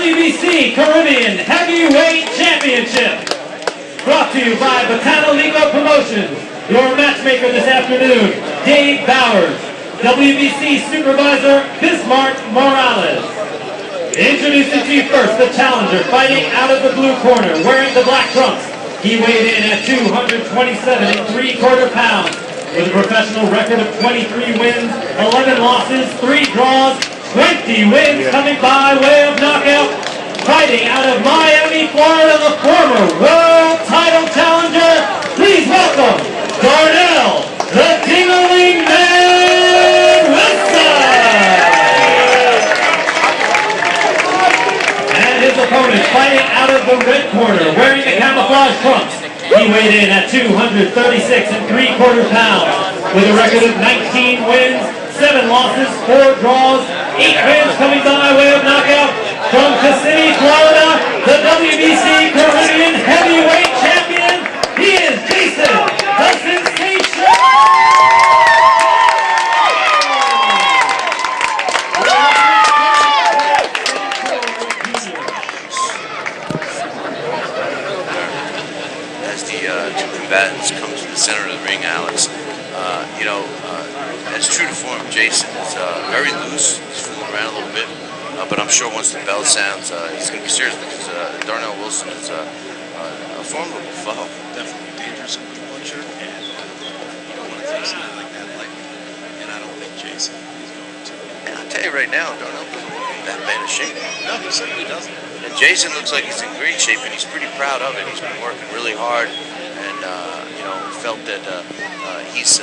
WBC Caribbean Heavyweight Championship. Brought to you by Botanolico Promotions. Your matchmaker this afternoon, Dave Bowers. WBC Supervisor, Bismarck Morales. Introducing to you first, the challenger, fighting out of the blue corner, wearing the black trunks. He weighed in at 227 3/4 pounds, with a professional record of 23 wins, 11 losses, 3 draws, 20 wins coming by way of knockout. Fighting out of Miami, Florida, the former world title challenger. Please welcome Darnell, the Ding-a-ling Man Wilson! And his opponent fighting out of the red corner, wearing the camouflage trunks. He weighed in at 236 3/4 pounds, with a record of 19 wins, 7 losses, 4 draws, 8 wins coming by way of knockout. From Kissimmee, Florida, the WBC Caribbean Heavyweight Champion, he is Jason, the Sensation! As the two combatants come to the center of the ring, Alex, as true to form, Jason is very loose. He's fooling around a little bit, but I'm sure once the bell sounds, he's going to be serious because Darnell Wilson is a formidable foe. Definitely dangerous puncher, and you don't want to take something like that lightly. And I don't think Jason is going to. And I'll tell you right now, Darnell doesn't look in that bad a shape. No, he certainly doesn't. And Jason looks like he's in great shape, and he's pretty proud of it. He's been working really hard, and felt that he's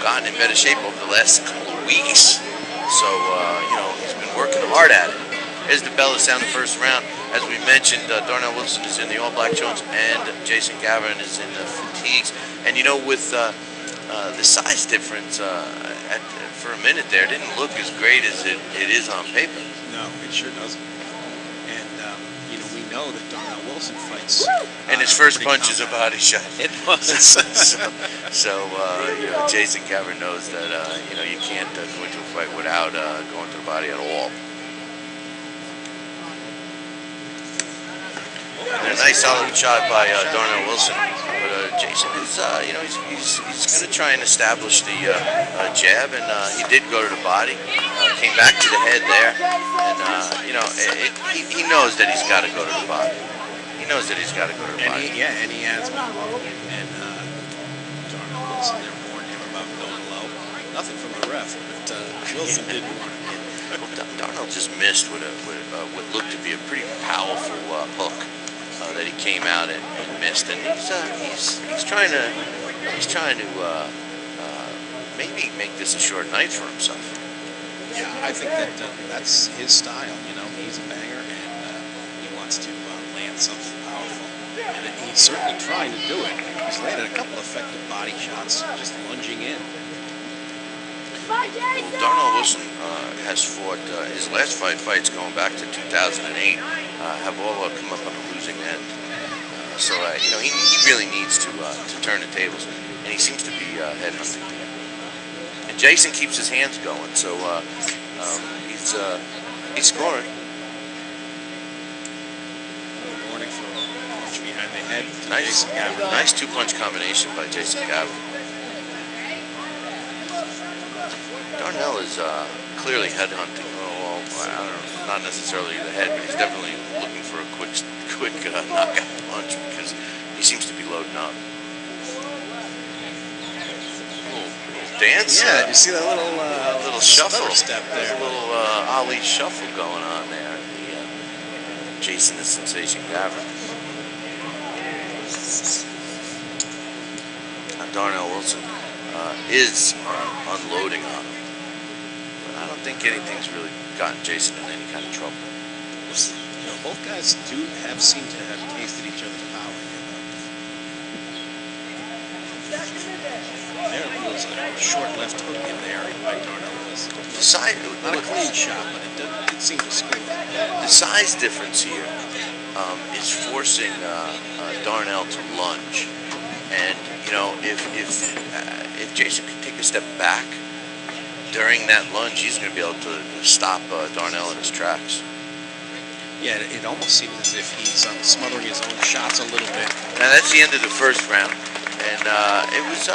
gotten in better shape over the last couple of weeks. So he's been working hard at it. As the bell is sound the first round, as we mentioned, Darnell Wilson is in the all-black trunks, and Jason Gavern is in the fatigues. And with the size difference for a minute there, didn't look as great as it is on paper. No, it sure doesn't. And we know that Darnell Wilson fights. And his first punch is a body shot. It was. so Jason Gavern knows that you can't go into a fight without going to the body at all. And a nice solid shot by Darnell Wilson, but Jason is he's going to try and establish the jab, and he did go to the body, came back to the head there, and he knows that he's got to go to the body. He knows that he's got to go to the body. And he has. And Darnell Wilson, they warned him about going low. Nothing from the ref, but Wilson didn't want to get. Darnell just missed with what looked to be a pretty powerful hook that he came out and missed, and he's trying to maybe make this a short night for himself. Yeah, I think that's his style. He's a banger, and he wants to land something powerful, and he's certainly trying to do it. He's landed a couple effective body shots, just lunging in. Darnell Wilson has fought his last 5 fights going back to 2008, have all come up on a losing end. So he really needs to turn the tables, and he seems to be headhunting. And Jason keeps his hands going, so he's scoring. Warning for a punch behind the head. Nice 2-punch combination by Jason Gavern. Darnell is clearly headhunting. Well, I don't know, not necessarily the head, but he's definitely looking for a quick knockout punch because he seems to be loading up. Little dance. Yeah, you see that little shuffle step there. There's a little Ali shuffle going on there. Jason the Sensation Gavern. Darnell Wilson is unloading on him. I don't think anything's really gotten Jason in any kind of trouble. Both guys seem to have tasted each other's power. There was a short left hook in there by Darnell Wilson. Not a clean shot, but it did seem to score. The size difference here is forcing Darnell to lunge, and if Jason can take a step back during that lunge, he's going to be able to stop Darnell in his tracks. Yeah, it almost seems as if he's smothering his own shots a little bit. Now that's the end of the first round, and it was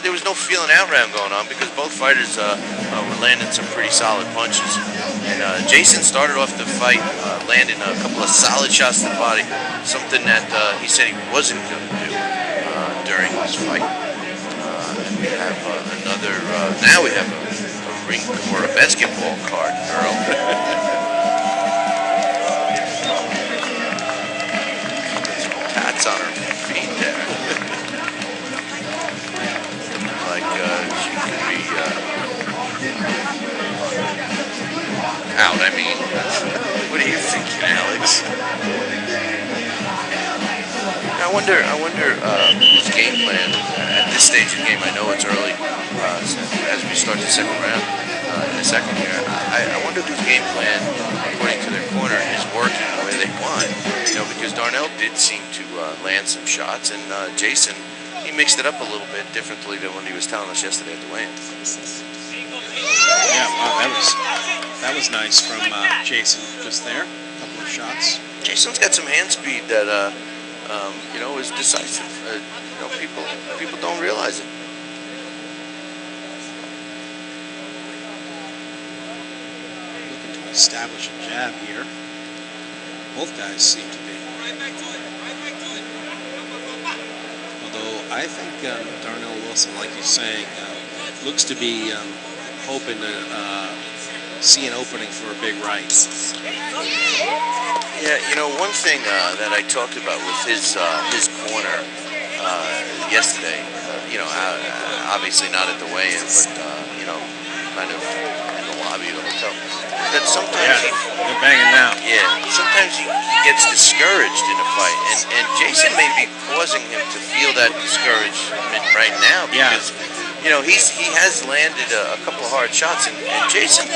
there was no feeling out round going on because both fighters were landing some pretty solid punches. And Jason started off the fight landing a couple of solid shots to the body, something that he said he wasn't going to do during this fight. And we have another. Now we have a ring or a basketball card girl. Tats on her feet there. Like she could be out. I mean, what are you thinking, Alex? I wonder his game plan at this stage of the game. I know it's early as we start the second round in the second here. I wonder whose game plan, according to their corner, is working the way they want. Because Darnell did seem to land some shots, and Jason, he mixed it up a little bit differently than what he was telling us yesterday at the weigh-in. Yeah, wow, that was nice from Jason just there. A couple of shots. Jason's got some hand speed that is decisive. People don't realize it. Looking to establish a jab here. Both guys seem to be. Although I think Darnell Wilson, like he's saying, looks to be hoping to see an opening for a big right. Yeah, one thing that I talked about with his corner yesterday, obviously not at the weigh-in, but kind of in the lobby of the hotel. That sometimes they're banging now. Yeah, sometimes he gets discouraged in a fight, and Jason may be causing him to feel that discouragement right now because he has landed a couple of hard shots, and Jason.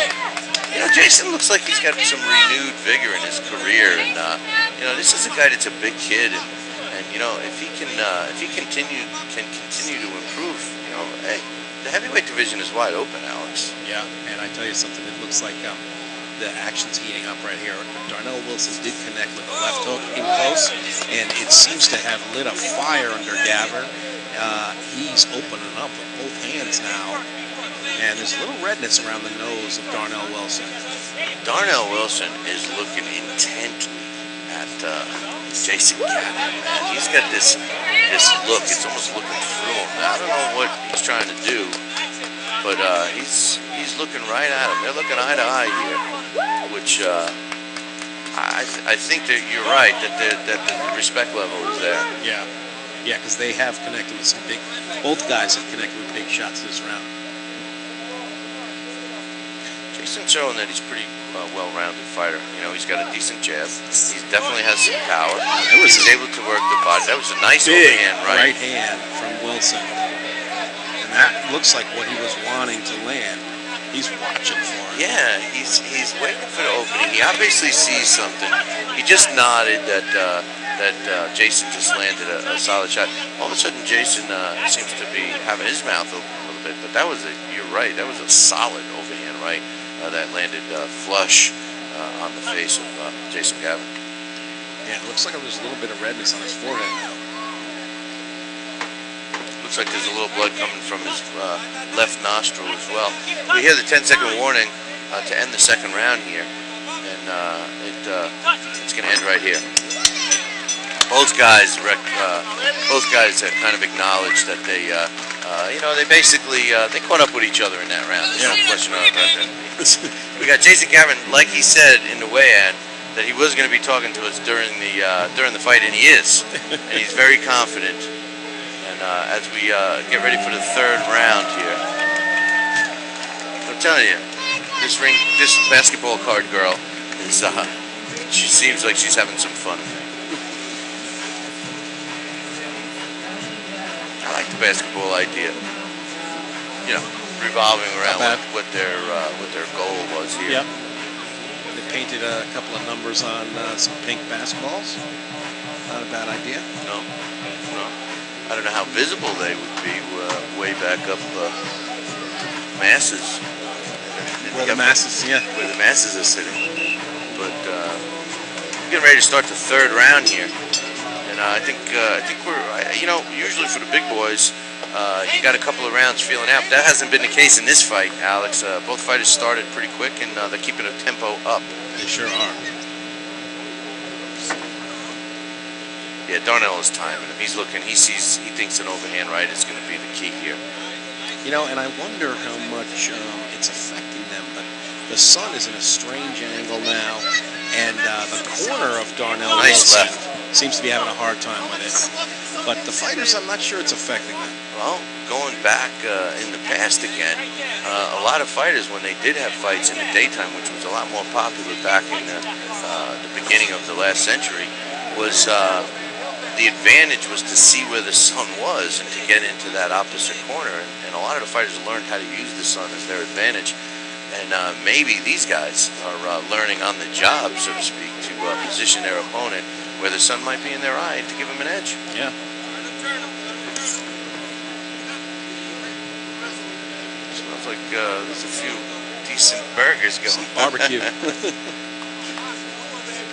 Jason looks like he's got some renewed vigor in his career, and this is a guy that's a big kid, and if he can continue to improve, hey, the heavyweight division is wide open, Alex. Yeah, and I tell you something, it looks like the action's heating up right here. Darnell Wilson did connect with a left hook in close, and it seems to have lit a fire under Gavern. He's opening up with both hands now. And there's a little redness around the nose of Darnell Wilson. Darnell Wilson is looking intently at Jason Gavern. He's got this look. It's almost looking through him. I don't know what he's trying to do, but he's looking right at him. They're looking eye to eye here, which I think that you're right that the respect level is there. Yeah, because they have connected with some big. Both guys have connected with big shots this round. Jason's showing that he's pretty well-rounded fighter. He's got a decent jab. He definitely has some power. He's able to work the body. That was a nice overhand right hand from Wilson. And that looks like what he was wanting to land. He's watching for it. Yeah, he's waiting for the opening. He obviously sees something. He just nodded that Jason just landed a solid shot. All of a sudden, Jason seems to be having his mouth open a little bit. But you're right, that was a solid overhand right. That landed flush on the face of Jason Gavern. Yeah, it looks like there's a little bit of redness on his forehead now. Looks like there's a little blood coming from his left nostril as well. We hear the 10-second warning to end the second round here, and it's going to end right here. Both guys have kind of acknowledged that they basically they caught up with each other in that round. There's no question about that. We got Jason Gavern, like he said in the weigh-in, that he was going to be talking to us during the fight, and he is, and he's very confident. And as we get ready for the third round here, I'm telling you, this basketball card girl is she seems like she's having some fun. I like the basketball idea. Revolving around what their goal was here. Yep. They painted a couple of numbers on some pink basketballs. Not a bad idea. No. I don't know how visible they would be way back up masses. Where the masses are sitting. But getting ready to start the third round here, and I think we're usually for the big boys, you got a couple of rounds feeling out. But that hasn't been the case in this fight, Alex. Both fighters started pretty quick, and they're keeping the tempo up. They sure are. Yeah, Darnell is timing him. He's looking. He thinks an overhand right is going to be the key here. You know, and I wonder how much it's affecting them, but the sun is in a strange angle now, and the corner of Darnell Wilson seems to be having a hard time with it. But the fighters, I'm not sure it's affecting them. Well, going back in the past again, a lot of fighters, when they did have fights in the daytime, which was a lot more popular back in the beginning of the last century, was the advantage was to see where the sun was and to get into that opposite corner. And a lot of the fighters learned how to use the sun as their advantage. And maybe these guys are learning on the job, so to speak, to position their opponent where the sun might be in their eye to give them an edge. Yeah. Smells like there's a few decent burgers going. Barbecue.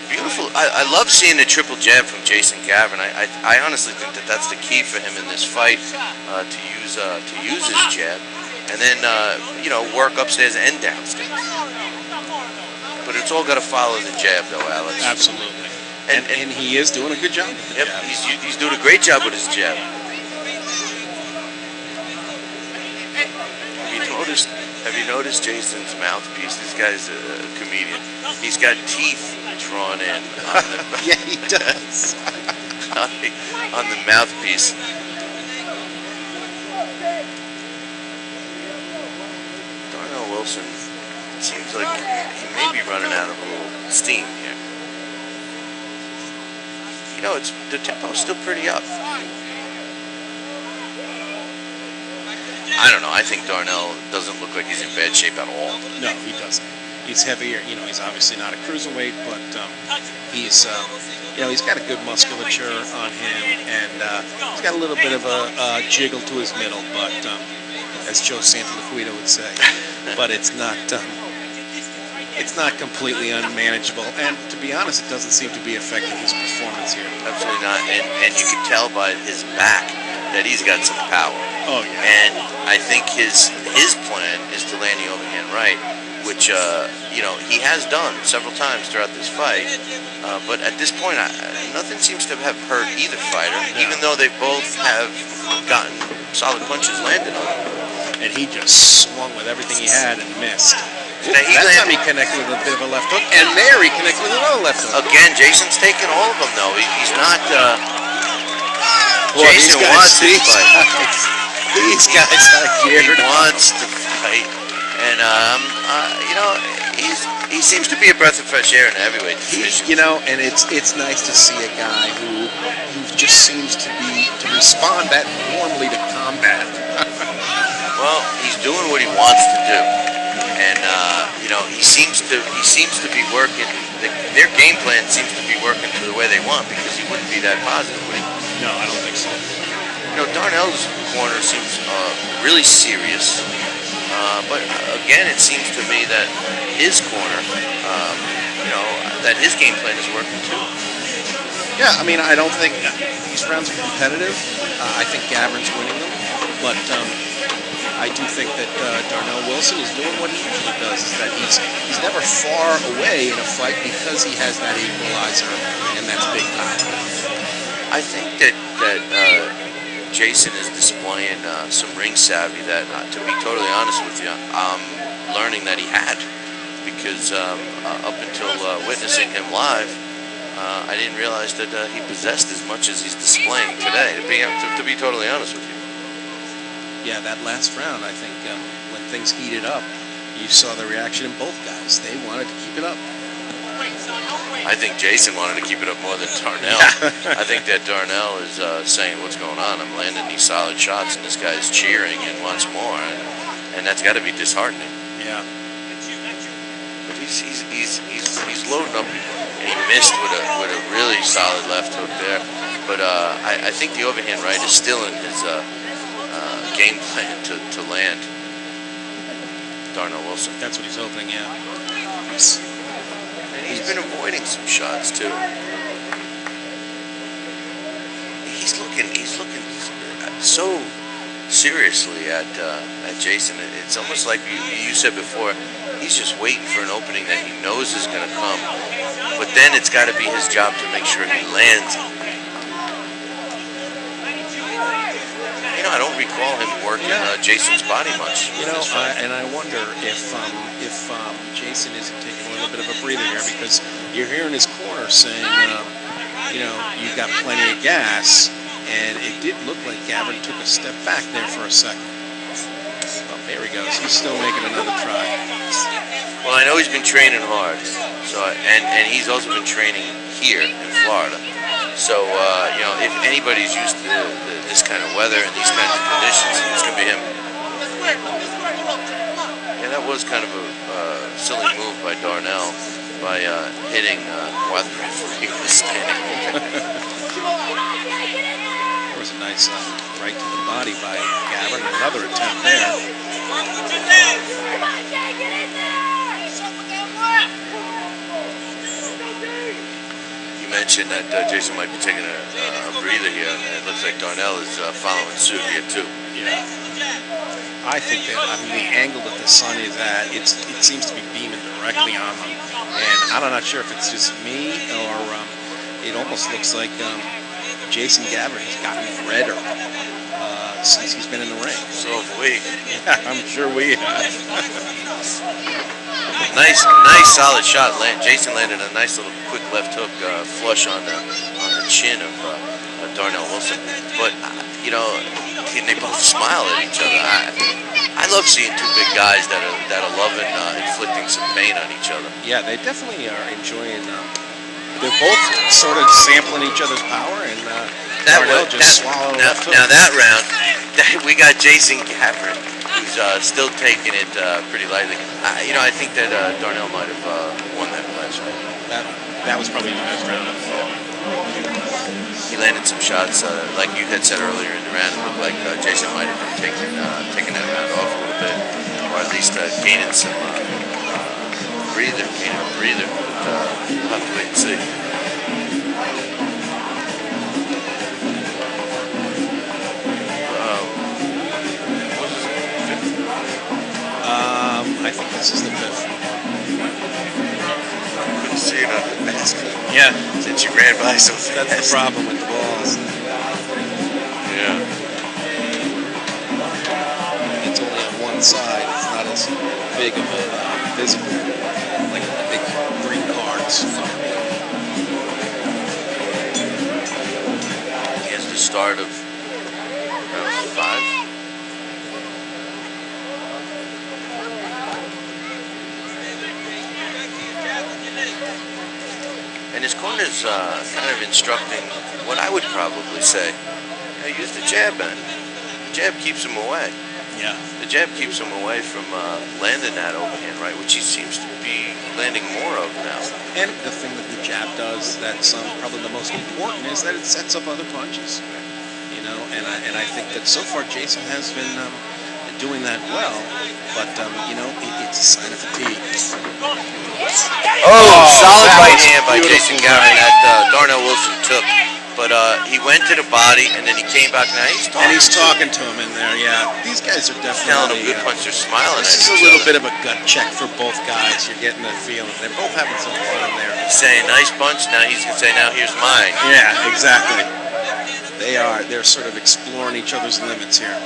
Beautiful. I love seeing the triple jab from Jason Gavern. I honestly think that that's the key for him in this fight, to use his jab, and then work upstairs and downstairs. But it's all got to follow the jab, though, Alex. Absolutely. And he is doing a good job with the jab. He's doing a great job with his jab. Have you noticed Jason's mouthpiece? This guy's a comedian. He's got teeth drawn in on the yeah, he does. on the mouthpiece. Darnell Wilson seems like he may be running out of a little steam here. You know, the tempo's still pretty up. I don't know. I think Darnell doesn't look like he's in bad shape at all. No, he doesn't. He's heavier. You know, he's obviously not a cruiserweight, but he's got a good musculature on him, and he's got a little bit of a jiggle to his middle, but as Joe Santoliquito would say, but it's not completely unmanageable. And to be honest, it doesn't seem to be affecting his performance here. Absolutely not. And you can tell by his back that he's got some power. Oh yeah. And I think his plan is to land the overhand right, which he has done several times throughout this fight. But at this point, nothing seems to have hurt either fighter, even though they both have gotten solid punches landed on him. And he just swung with everything he had and missed. That time he connected with a bit of a left hook, and there he connected with another left hook. Again, Jason's taking all of them, though. He's not. Well, Jason wants to fight. These guys are geared. He wants to fight, and he seems to be a breath of fresh air in the heavyweight division. And it's nice to see a guy who just seems to respond that warmly to combat. Well, he's doing what he wants to do, and he seems to be working. Their game plan seems to be working to the way they want, because he wouldn't be that positive, would he? No, I don't think so. Darnell's corner seems really serious, but again, it seems to me that his corner, that his game plan is working too. Yeah, I mean, I don't think these rounds are competitive. I think Gavern's winning them, but I do think that Darnell Wilson is doing what he usually does, is that he's never far away in a fight because he has that equalizer, and that's big power. I think that Jason is displaying some ring savvy that, to be totally honest with you, I'm learning that he had, because up until witnessing him live, I didn't realize that he possessed as much as he's displaying today, to be totally honest with you. Yeah, that last round, I think, when things heated up, you saw the reaction in both guys. They wanted to keep it up. I think Jason wanted to keep it up more than Darnell. I think that Darnell is saying, what's going on? I'm landing these solid shots, and this guy's cheering and wants more, and that's got to be disheartening. Yeah. But he's loading up, and he missed with a really solid left hook there. But I think the overhand right is still in his game plan to land Darnell Wilson. That's what he's hoping, yeah. He's been avoiding some shots too. He's looking so seriously at Jason. It's almost like you said before. He's just waiting for an opening that he knows is going to come. But then it's got to be his job to make sure he lands. I don't recall him working Jason's body much. And I wonder if Jason isn't taking a little bit of a breather here, because you're hearing his corner saying, you've got plenty of gas, and it did look like Gavern took a step back there for a second. Oh, there he goes. He's still making another try. Well, I know he's been training hard, and he's also been training here in Florida. So, if anybody's used to this kind of weather and these kinds of conditions, it's going to be him. Yeah, that was kind of a silly move by Darnell by hitting while the referee was standing. There was a nice right to the body by Gavern. Another attempt there. You mentioned that Jason might be taking a breather here, and it looks like Darnell is following suit here too. Yeah. I think that, the angle that the sun is at, it seems to be beaming directly on them. And I'm not sure if it's just me, or it almost looks like Jason Gavern has gotten redder since he's been in the ring. So have we. Yeah, I'm sure we have. Nice solid shot. Jason landed a nice little quick left hook flush on the chin of Darnell Wilson. But they both smile at each other. I love seeing two big guys that are loving inflicting some pain on each other. Yeah, they definitely are enjoying. They're both sort of sampling each other's power, and Darnell just swallowed. Now that round, we got Jason Gavern, who's still taking it pretty lightly. I think that Darnell might have won that last round. That was probably the best round. He landed some shots, like you had said earlier in the round. It looked like Jason might have been taking that round off a little bit, or at least gaining some breather. But we'll have to wait and see. I think this is the fifth. Couldn't see it on the basket. Yeah. Since you ran by so fast. That's the problem with the balls. Yeah. It's only on one side. It's not as big of a visible, like the big green cards. Here's the start of round 5. And his corner's kind of instructing what I would probably say. Use the jab, man. The jab keeps him away. Yeah. The jab keeps him away from landing that overhand right, which he seems to be landing more of now. And the thing that the jab does that's probably the most important is that it sets up other punches. And I think that so far Jason has been doing that well, but it's a sign of fatigue. Solid right hand by Jason Gavern that Darnell Wilson took, but he went to the body and then he came back. Now he's talking to him in there. Yeah, these guys are definitely telling him good punch. They're smiling. This is a little bit of a gut check for both guys. You're getting the feeling they're both having some fun there. He's saying nice punch. Now he's gonna say, now here's mine. Yeah, exactly. They're sort of exploring each other's limits here.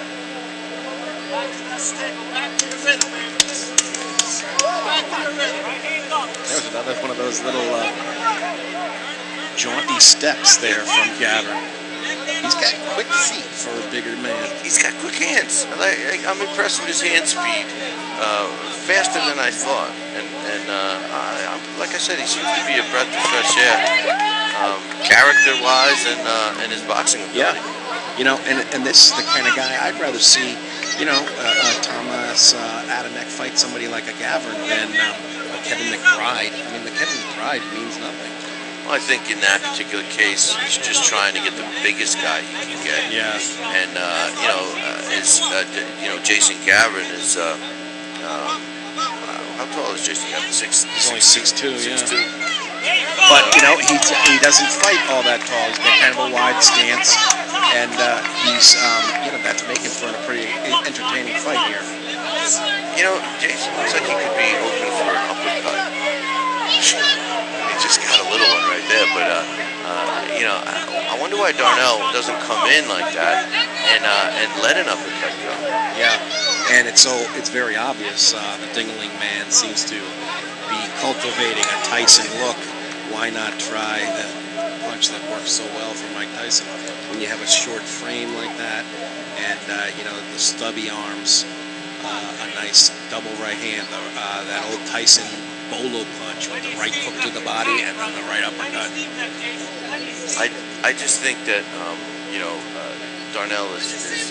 There's another one of those little jaunty steps there from Gavern. He's got quick feet for a bigger man. He's got quick hands. I'm impressed with his hand speed. Faster than I thought. And like I said, he seems to be a breath of fresh air, character-wise and his boxing ability. Yeah. And this is the kind of guy I'd rather see, Thomas Adamek fight somebody like a Gavern than Kevin McBride. I mean, the Kevin McBride means nothing. Well, I think in that particular case, he's just trying to get the biggest guy he can get. Yeah. And Jason Gavern is how tall is Jason Gavern? He's only 6'2", yeah. 6'2". But, you know, he doesn't fight all that tall. He's got kind of a wide stance, and he's, you know, that's making for a pretty entertaining fight here. You know, Jason looks like he could be open for an uppercut. He just got a little one right there, but, you know, I wonder why Darnell doesn't come in like that and let an uppercut go. Yeah, and it's very obvious. The Dingling man seems to be cultivating a Tyson look. Why not try the punch that works so well for Mike Tyson? When you have a short frame like that, and you know, the stubby arms, a nice double right hand, that old Tyson bolo punch with the right hook to the body and then the right uppercut. I just think that you know, Darnell is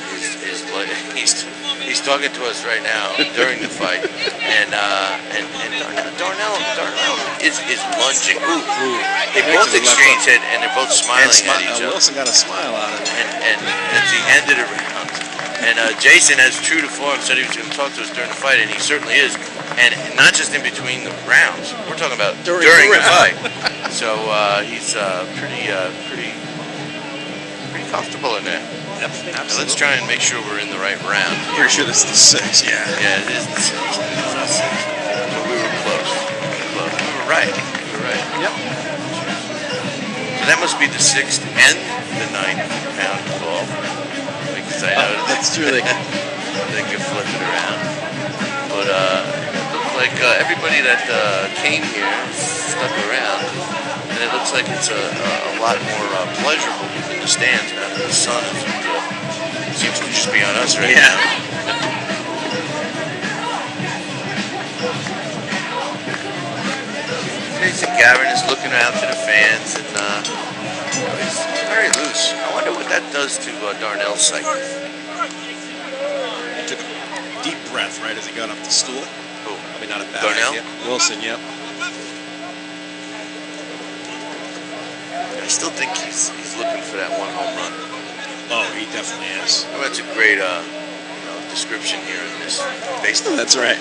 like he's talking to us right now during the fight, and Darnell is lunging. Ooh. They both exchange it, and they're both smiling at each other. Wilson got a smile on it. And at the end of the round, and Jason, as true to form, said he was going to talk to us during the fight, and he certainly is. And not just in between the rounds. We're talking about during the fight. So he's pretty comfortable in there. Yep, now let's try and make sure we're in the right round. Pretty sure this is the 6, yeah. Yeah, it is the 6. So we were close. We were right. Yep. So that must be the 6th and the 9th round call. Because I know that's true. They can flip it around. But it looked like everybody that came here stuck around. And it looks like it's a lot more pleasurable in the stands now that the sun seems to just be on us right now. Jason Gavern is looking out to the fans, and he's very loose. I wonder what that does to Darnell's psyche. He took a deep breath right as he got off the stool. Oh, I mean, not a bad Darnell? idea. Wilson, yep. I still think he's looking for that one home run. Oh, he definitely is. Well, that's a great description here in this baseball. That's right.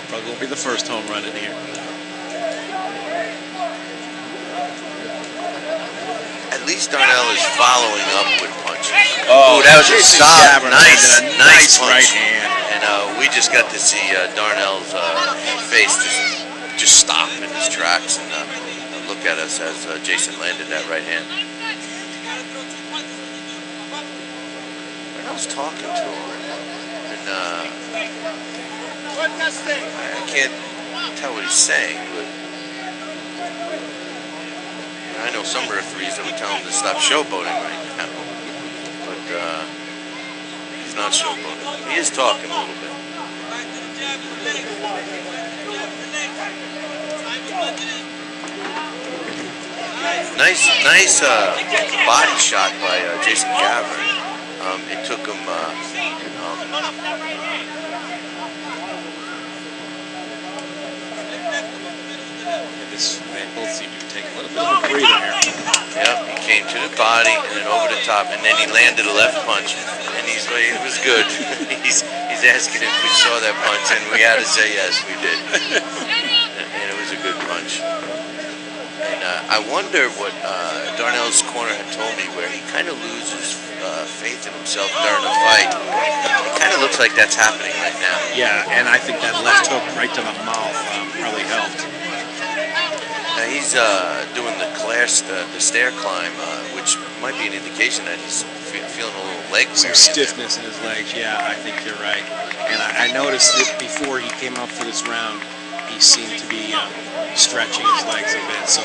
Probably won't be the first home run in here. At least Darnell is following up with punches. Oh, that was a solid, nice punch. Right hand. And we just got to see Darnell's face just stop in his tracks and look at us as Jason landed that right hand. I was talking to him, and I can't tell what he's saying, but I know some referees that would tell him to stop showboating right now, but he's not showboating. He is talking a little bit. Nice body shot by Jason Gavern. It took him. This man both seem to be taking a little bit of a breather here. Yep, he came to the body and then over the top, and then he landed a left punch, and it was good. he's asking if we saw that punch, and we had to say yes, we did. And it was a good punch. And I wonder what Darnell's corner had told me, where he kind of loses faith in himself during a fight. It kind of looks like that's happening right now. Yeah, and I think that left hook right to the mouth probably helped. He's doing the stair climb, which might be an indication that he's feeling a little leg some stiffness in his legs. Yeah, I think you're right. And I noticed that before he came up for this round, he seemed to be stretching his legs a bit. So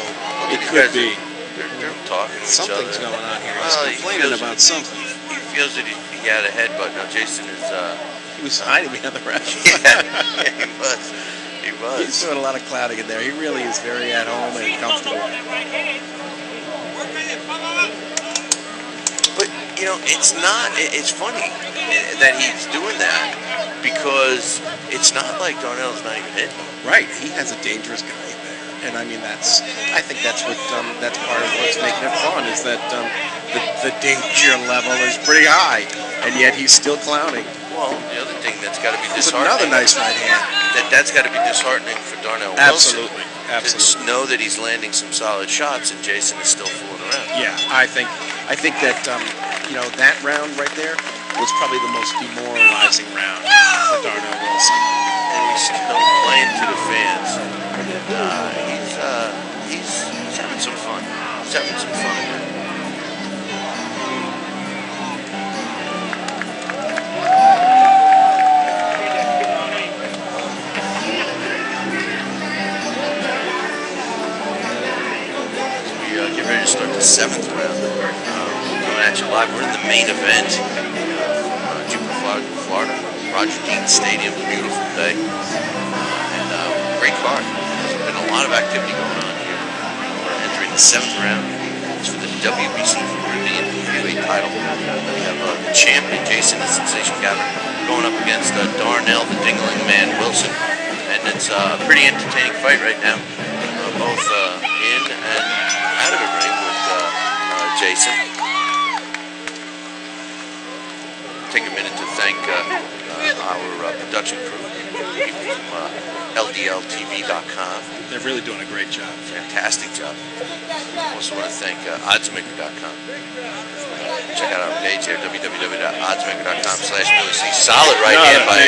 it could be. They're talking to each other. Something's going on here. He's complaining about something. He feels that he had a headbutt. Now Jason is. He was hiding behind the ref. Yeah, he was. He was. He's doing a lot of clouding in there. He really is very at home and comfortable. But, you know, it's not, it's funny that he's doing that because it's not like Darnell's not even hitting him. Right. He has a dangerous guy in there. And I mean, I think that's what, that's part of what's making it fun is that the danger level is pretty high. And yet he's still clowning. Well, the other thing that's got to be disheartening. Another nice right hand. That's got to be disheartening for Darnell Wilson. Absolutely. Absolutely. know that he's landing some solid shots, and Jason is still fooling around. Yeah, I think that that round right there was probably the most demoralizing round for Darnell Wilson. And he's still playing to the fans. He's having some fun. He's having some fun. Get ready to start the 7th round. Coming at you live. We're in the main event. Jupiter, Florida. Roger Dean Stadium. Beautiful day. And great card. There's been a lot of activity going on here. We're entering the 7th round. It's for the WBC Caribbean Heavyweight title. We have the champion, Jason the Sensation Gavern, going up against Darnell the Dingling Man Wilson. And it's a pretty entertaining fight right now. Both in and out of the ring with Jason. Take a minute to thank our production crew, people from LDLTV.com. They're really doing a great job. Fantastic job. Also want to thank oddsmaker.com. Check out our page here, www.oddsmaker.com/BillyC. Solid right hand by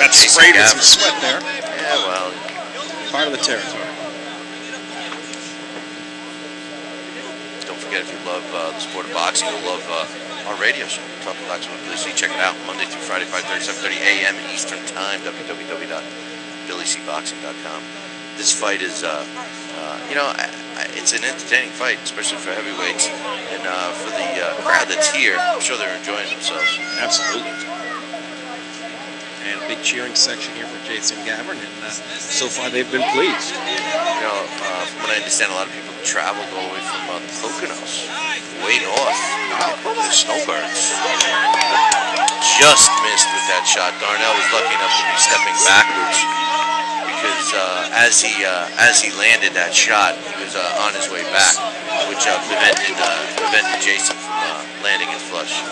Got Jason sprayed with Gavern. some sweat there. Yeah, well, Part of the territory. don't forget, if you love the sport of boxing, you'll love our radio show, Talking Boxing with Billy C. Check it out Monday through Friday, 5:30, 7:30 a.m. Eastern Time, www.billycboxing.com. This fight is, it's an entertaining fight, especially for heavyweights. And for the crowd that's here, I'm sure they're enjoying themselves. Absolutely. And a big cheering section here for Jason Gavern, and so far they've been pleased. From what I understand, a lot of people traveled all the way from the Poconos, way north, the Snowbirds. Just missed with that shot. Darnell was lucky enough to be stepping backwards because as he landed that shot, he was on his way back, which prevented Jason from landing it flush.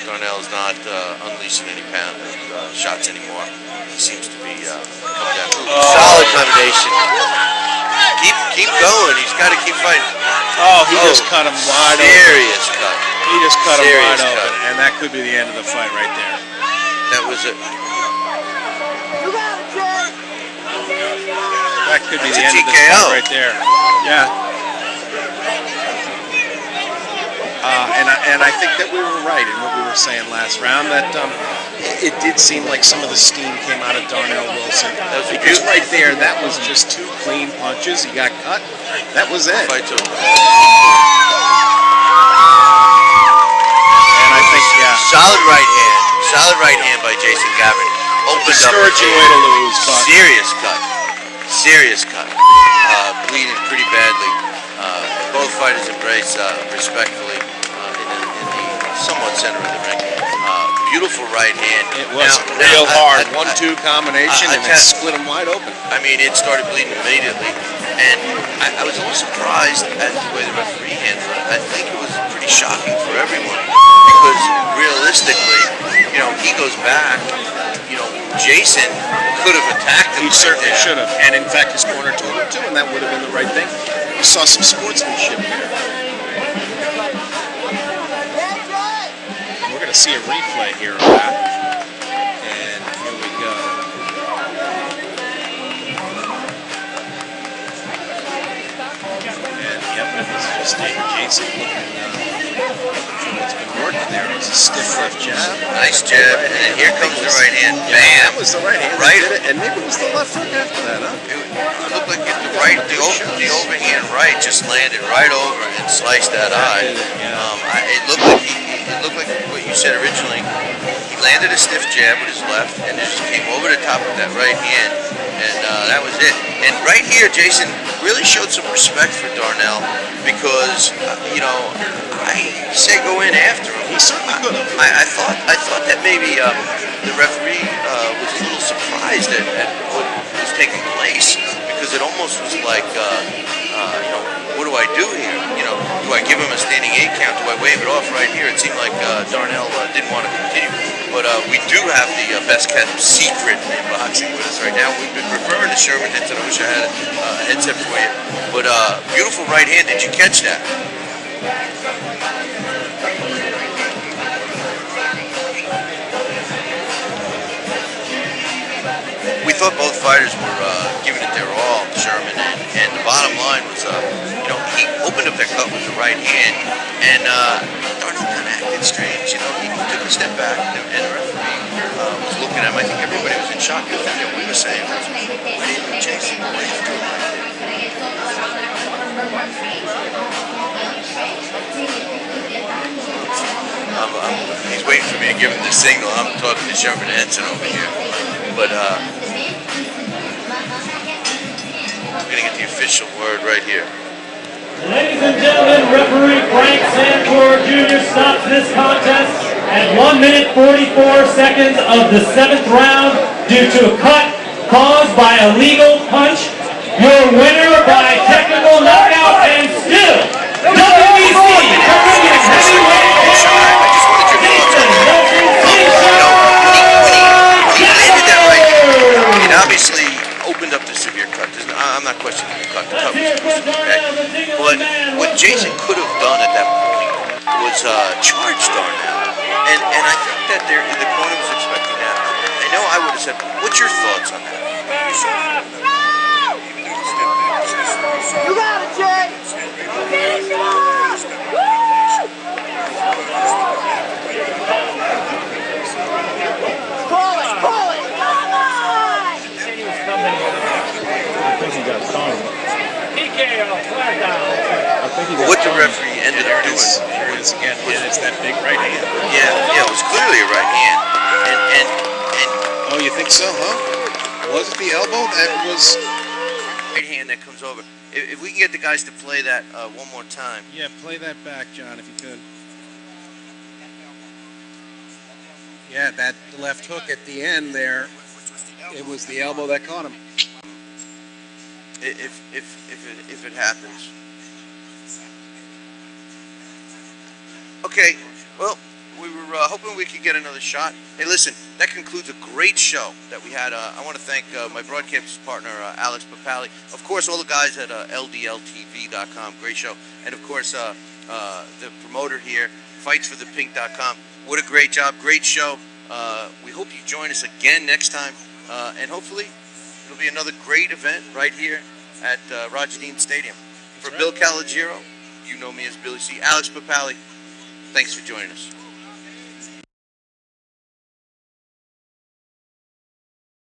Darnell's not unleashing any shots anymore. He seems to be coming down. Solid combination. Keep going. He's got to keep fighting. Oh, he just cut him wide open. Serious cut. He just cut him Serious wide cut. open, and that could be the end of the fight right there. That was it. That could be the It's a end of the TKO. fight right there. Yeah. And I think that we were right in what we were saying last round, that it did seem like some of the steam came out of Darnell Wilson. Because right there, that was just 2 clean punches. He got cut. That was it. Fight to And I think, solid right hand by Jason Gavern. Opened up. discouraging way to lose, but Serious cut. Bleeding pretty badly. Both fighters embrace respectfully in the somewhat center of the ring. Beautiful right hand. it was real hard. 1-2 combination, and it split him wide open. I mean, it started bleeding immediately, and I was a little surprised at the way the referee handled it. I think it was pretty shocking for everyone because realistically, he goes back. Jason could have attacked him. He certainly should have, and in fact, his corner told him to, and that would have been the right thing. We saw some sportsmanship here. We're going to see a replay here of that. And here we go. And yep, it was just Jason looking for what's been working there. It was a stiff left jab. Nice jab, and then here comes the right hand. Yeah, Bam! that was the right hand. Right. That did it, and maybe it was the left hook after that, huh? It looked like the overhand right just landed right over and sliced that eye. It looked like what you said originally. He landed a stiff jab with his left and just came over the top of that right hand, and that was it. And right here, Jason really showed some respect for Darnell because I say go in after him. He certainly could have. I thought that maybe the referee was a little surprised at what was taking place because it almost was like, what do do I do here? You know, do I give him a standing 8 count? Do I wave it off right here? It seemed like Darnell didn't want to continue. But we do have the best kept secret in boxing with us right now. We've been referring to Sherman Henson. I wish I had a headset for you. But beautiful right hand. Did you catch that? We thought both fighters were giving it their all, Sherman, and the bottom line was, you know, he opened up that cut with the right hand, and Darnell kind of acted strange. You know, he took a step back, and the referee was looking at him. I think everybody was in shock. You know, we were saying, why didn't Jason wave to him? He's waiting for me to give him the signal. I'm talking to Sherman Henson over here. But I'm going to get the official word right here. Ladies and gentlemen, referee Frank Sanford Jr. stops this contest at 1 minute 44 seconds of the 7th round due to a cut caused by a legal punch. Your winner by technical knockout and still WBC Caribbean Heavyweight obviously opened up the severe cut. I'm not questioning the cut. The cut was severe, okay? But what Jason could have done at that point was charge Darnell. And I think that the corner was expecting that. I know I would have said, what's your thoughts on that? You got it, Jay! What the referee ended up doing again, it's that big right hand. Yeah, it was clearly a right hand. And oh, you think so, huh? Was it the elbow that was right hand that comes over? If we can get the guys to play that one more time. Yeah, play that back, John, if you could. Yeah, that left hook at the end there. It was the elbow that caught him. If it happens. Okay, well, we were hoping we could get another shot. Hey, listen, that concludes a great show that we had. I want to thank my broadcast partner, Alex Papali. Of course, all the guys at LDLTV.com. Great show. And, of course, the promoter here, FightsForThePink.com. What a great job. Great show. We hope you join us again next time. And hopefully it'll be another great event right here at Roger Dean Stadium. For Bill Calogero, you know me as Billy C. Alex Papali, thanks for joining us.